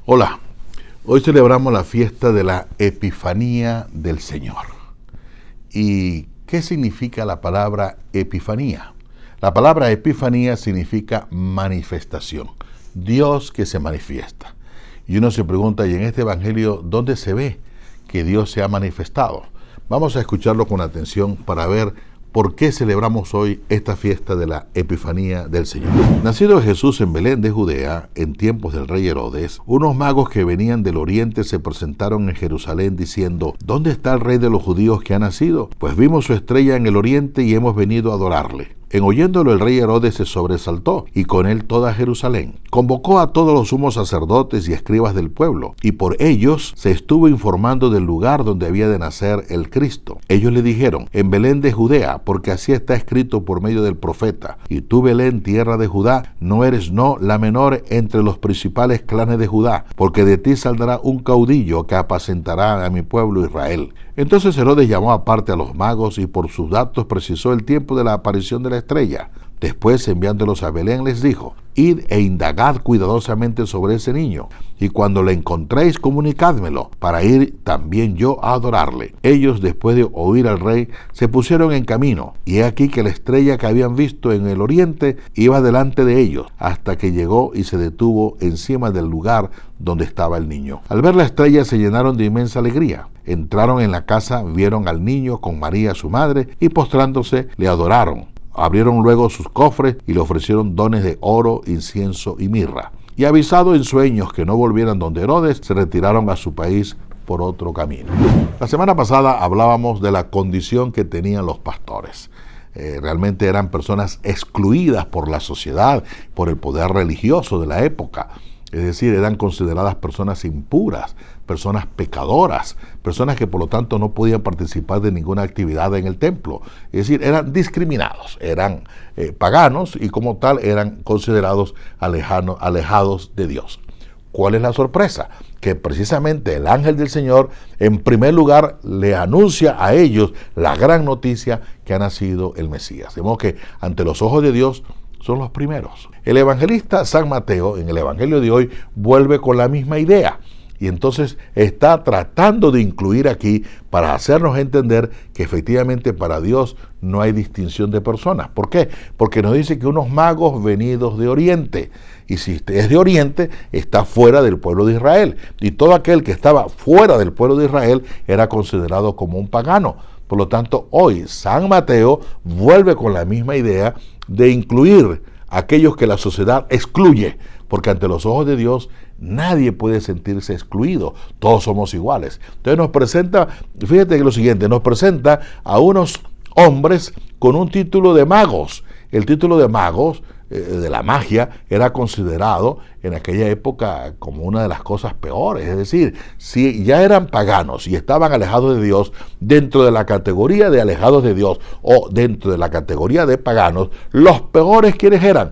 Hola, hoy celebramos la fiesta de la Epifanía del Señor. ¿Y qué significa la palabra Epifanía? La palabra Epifanía significa manifestación, Dios que se manifiesta. Y uno se pregunta, ¿y en este evangelio dónde se ve que Dios se ha manifestado? Vamos a escucharlo con atención para ver ¿por qué celebramos hoy esta fiesta de la Epifanía del Señor? Nacido Jesús en Belén de Judea, en tiempos del rey Herodes, unos magos que venían del oriente se presentaron en Jerusalén diciendo, ¿dónde está el rey de los judíos que ha nacido? Pues vimos su estrella en el oriente y hemos venido a adorarle. En oyéndolo el rey Herodes se sobresaltó, y con él toda Jerusalén. Convocó a todos los sumos sacerdotes y escribas del pueblo, y por ellos se estuvo informando del lugar donde había de nacer el Cristo. Ellos le dijeron, en Belén de Judea, porque así está escrito por medio del profeta. Y tú, Belén, tierra de Judá, no eres la menor entre los principales clanes de Judá, porque de ti saldrá un caudillo que apacentará a mi pueblo Israel. Entonces Herodes llamó aparte a los magos y por sus datos precisó el tiempo de la aparición de la estrella. Después, enviándolos a Belén, les dijo, id e indagad cuidadosamente sobre ese niño, y cuando le encontréis, comunicádmelo, para ir también yo a adorarle. Ellos, después de oír al rey, se pusieron en camino, y he aquí que la estrella que habían visto en el oriente iba delante de ellos, hasta que llegó y se detuvo encima del lugar donde estaba el niño. Al ver la estrella se llenaron de inmensa alegría. Entraron en la casa, vieron al niño con María su madre, y postrándose le adoraron. Abrieron luego sus cofres y le ofrecieron dones de oro, incienso y mirra. Y avisado en sueños que no volvieran donde Herodes, se retiraron a su país por otro camino. La semana pasada hablábamos de la condición que tenían los pastores. Realmente eran personas excluidas por la sociedad, por el poder religioso de la época. Es decir, eran consideradas personas impuras, personas pecadoras, personas que por lo tanto no podían participar de ninguna actividad en el templo. Es decir, eran discriminados, eran paganos y como tal eran considerados alejados de Dios. ¿Cuál es la sorpresa? Que precisamente el ángel del Señor en primer lugar le anuncia a ellos la gran noticia que ha nacido el Mesías. De modo que ante los ojos de Dios son los primeros. El evangelista San Mateo, en el evangelio de hoy, vuelve con la misma idea. Y entonces está tratando de incluir aquí para hacernos entender que efectivamente para Dios no hay distinción de personas. ¿Por qué? Porque nos dice que unos magos venidos de Oriente. Y si es de Oriente, está fuera del pueblo de Israel. Y todo aquel que estaba fuera del pueblo de Israel era considerado como un pagano. Por lo tanto, hoy San Mateo vuelve con la misma idea de incluir a aquellos que la sociedad excluye, porque ante los ojos de Dios nadie puede sentirse excluido, todos somos iguales. Entonces nos presenta, fíjate que lo siguiente, nos presenta a unos hombres con un título de magos. El título de magos, de la magia, era considerado en aquella época como una de las cosas peores. Es decir, si ya eran paganos y estaban alejados de Dios, dentro de la categoría de alejados de Dios o dentro de la categoría de paganos, los peores, ¿quiénes eran?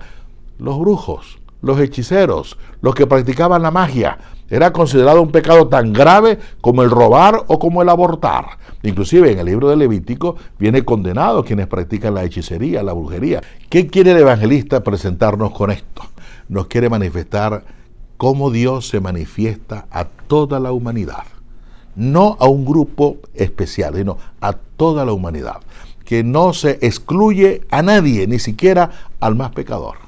Los brujos, los hechiceros, los que practicaban la magia. Era considerado un pecado tan grave como el robar o como el abortar. Inclusive en el libro de Levítico viene condenado quienes practican la hechicería, la brujería. ¿Qué quiere el evangelista presentarnos con esto? Nos quiere manifestar cómo Dios se manifiesta a toda la humanidad. No a un grupo especial, sino a toda la humanidad. Que no se excluye a nadie, ni siquiera al más pecador.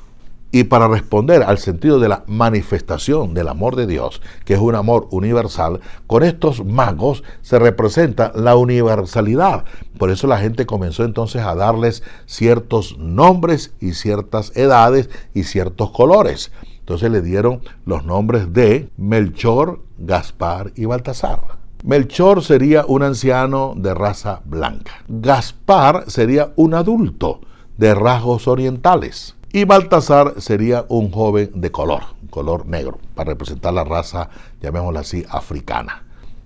Y para responder al sentido de la manifestación del amor de Dios, que es un amor universal, con estos magos se representa la universalidad. Por eso la gente comenzó entonces a darles ciertos nombres y ciertas edades y ciertos colores. Entonces le dieron los nombres de Melchor, Gaspar y Baltasar. Melchor sería un anciano de raza blanca. Gaspar sería un adulto de rasgos orientales. Y Baltasar sería un joven de color negro, para representar la raza, llamémosla así, africana.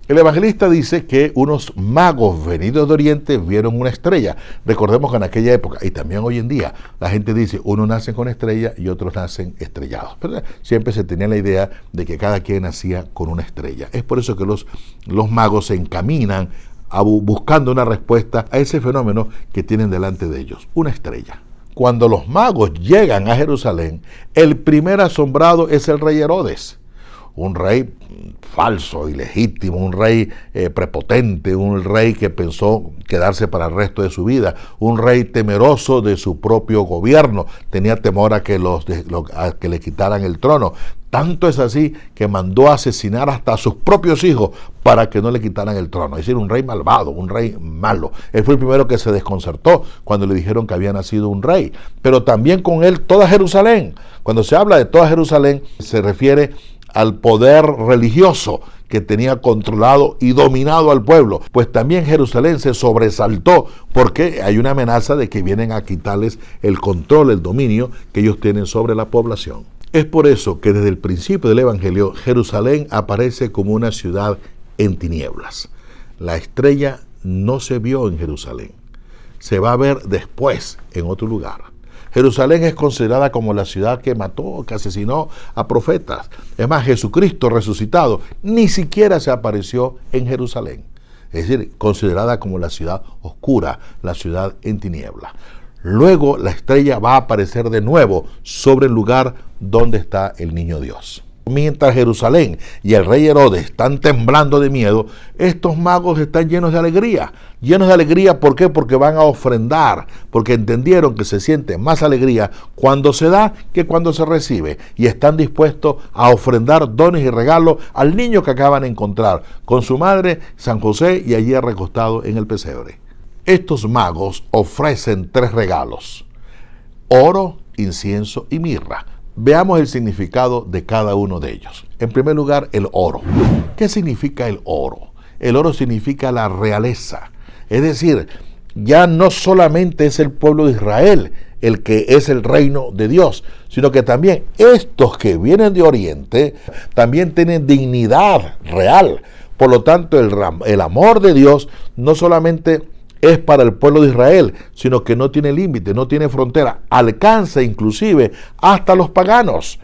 El evangelista dice que unos magos venidos de Oriente vieron una estrella. Recordemos que en aquella época, y también hoy en día, la gente dice, unos nacen con estrella y otros nacen estrellados. Pero siempre se tenía la idea de que cada quien nacía con una estrella. Es por eso que los magos se encaminan buscando una respuesta a ese fenómeno que tienen delante de ellos, una estrella. Cuando los magos llegan a Jerusalén, el primer asombrado es el rey Herodes. un rey falso, ilegítimo, un rey prepotente, un rey que pensó quedarse para el resto de su vida, un rey temeroso de su propio gobierno, tenía temor a que le quitaran el trono. Tanto es así que mandó a asesinar hasta a sus propios hijos para que no le quitaran el trono. Es decir, un rey malvado, un rey malo. Él fue el primero que se desconcertó cuando le dijeron que había nacido un rey. Pero también con él toda Jerusalén. Cuando se habla de toda Jerusalén, se refiere al poder religioso que tenía controlado y dominado al pueblo. Pues también Jerusalén se sobresaltó porque hay una amenaza de que vienen a quitarles el control, el dominio que ellos tienen sobre la población. Es por eso que desde el principio del Evangelio, Jerusalén aparece como una ciudad en tinieblas. La estrella no se vio en Jerusalén, se va a ver después en otro lugar. Jerusalén es considerada como la ciudad que mató, que asesinó a profetas. Es más, Jesucristo resucitado ni siquiera se apareció en Jerusalén. Es decir, considerada como la ciudad oscura, la ciudad en tinieblas. Luego la estrella va a aparecer de nuevo sobre el lugar donde está el niño Dios. Mientras Jerusalén y el rey Herodes están temblando de miedo, estos magos están llenos de alegría. Llenos de alegría, ¿por qué? Porque van a ofrendar, porque entendieron que se siente más alegría cuando se da que cuando se recibe. Y están dispuestos a ofrendar dones y regalos al niño que acaban de encontrar, con su madre, San José, y allí recostado en el pesebre. Estos magos ofrecen 3 regalos: oro, incienso y mirra. Veamos el significado de cada uno de ellos. En primer lugar, el oro. ¿Qué significa el oro? El oro significa la realeza. Es decir, ya no solamente es el pueblo de Israel el que es el reino de Dios, sino que también estos que vienen de Oriente también tienen dignidad real. Por lo tanto, el amor de Dios no solamente es para el pueblo de Israel, sino que no tiene límite, no tiene frontera, alcanza inclusive hasta los paganos.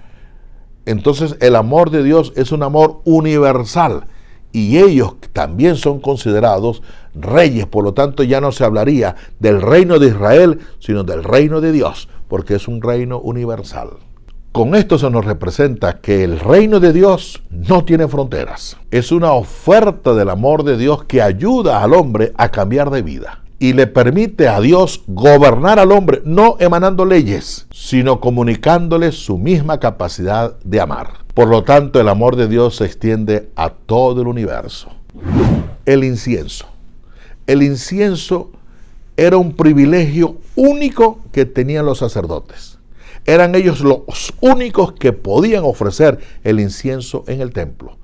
Entonces el amor de Dios es un amor universal y ellos también son considerados reyes, por lo tanto ya no se hablaría del reino de Israel, sino del reino de Dios, porque es un reino universal. Con esto se nos representa que el reino de Dios no tiene fronteras. Es una oferta del amor de Dios que ayuda al hombre a cambiar de vida y le permite a Dios gobernar al hombre, no emanando leyes, sino comunicándole su misma capacidad de amar. Por lo tanto, el amor de Dios se extiende a todo el universo. El incienso. El incienso era un privilegio único que tenían los sacerdotes. Eran ellos los únicos que podían ofrecer el incienso en el templo.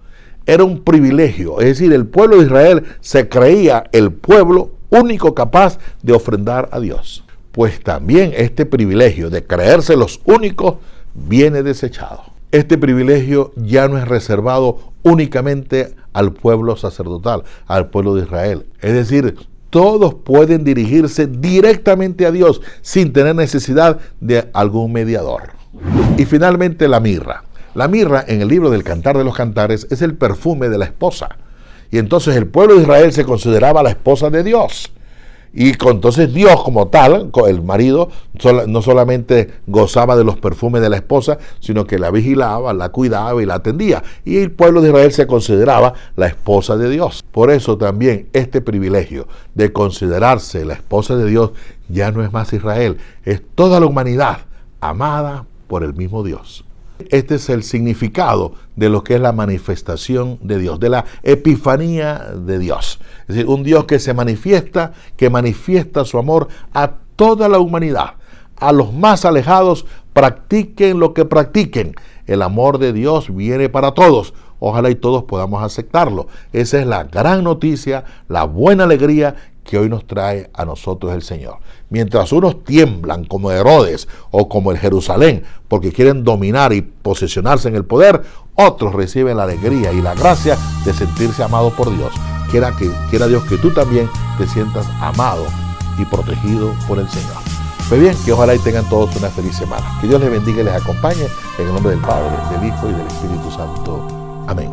Era un privilegio, es decir, el pueblo de Israel se creía el pueblo único capaz de ofrendar a Dios. Pues también este privilegio de creerse los únicos viene desechado. Este privilegio ya no es reservado únicamente al pueblo sacerdotal, al pueblo de Israel. Es decir, todos pueden dirigirse directamente a Dios sin tener necesidad de algún mediador. Y finalmente la mirra. La mirra en el libro del Cantar de los Cantares es el perfume de la esposa. Y entonces el pueblo de Israel se consideraba la esposa de Dios. Y entonces Dios como tal, el marido, no solamente gozaba de los perfumes de la esposa, sino que la vigilaba, la cuidaba y la atendía. Y el pueblo de Israel se consideraba la esposa de Dios. Por eso también este privilegio de considerarse la esposa de Dios ya no es más Israel, es toda la humanidad amada por el mismo Dios. Este es el significado de lo que es la manifestación de Dios, de la epifanía de Dios. Es decir, un Dios que se manifiesta, que manifiesta su amor a toda la humanidad. A los más alejados, practiquen lo que practiquen. El amor de Dios viene para todos. Ojalá y todos podamos aceptarlo. Esa es la gran noticia, la buena alegría que hoy nos trae a nosotros el Señor. Mientras unos tiemblan como Herodes o como el Jerusalén porque quieren dominar y posesionarse en el poder, otros reciben la alegría y la gracia de sentirse amados por Dios. Quiera Dios que tú también te sientas amado y protegido por el Señor. Pues bien, que ojalá y tengan todos una feliz semana. Que Dios les bendiga y les acompañe en el nombre del Padre, del Hijo y del Espíritu Santo. Amén.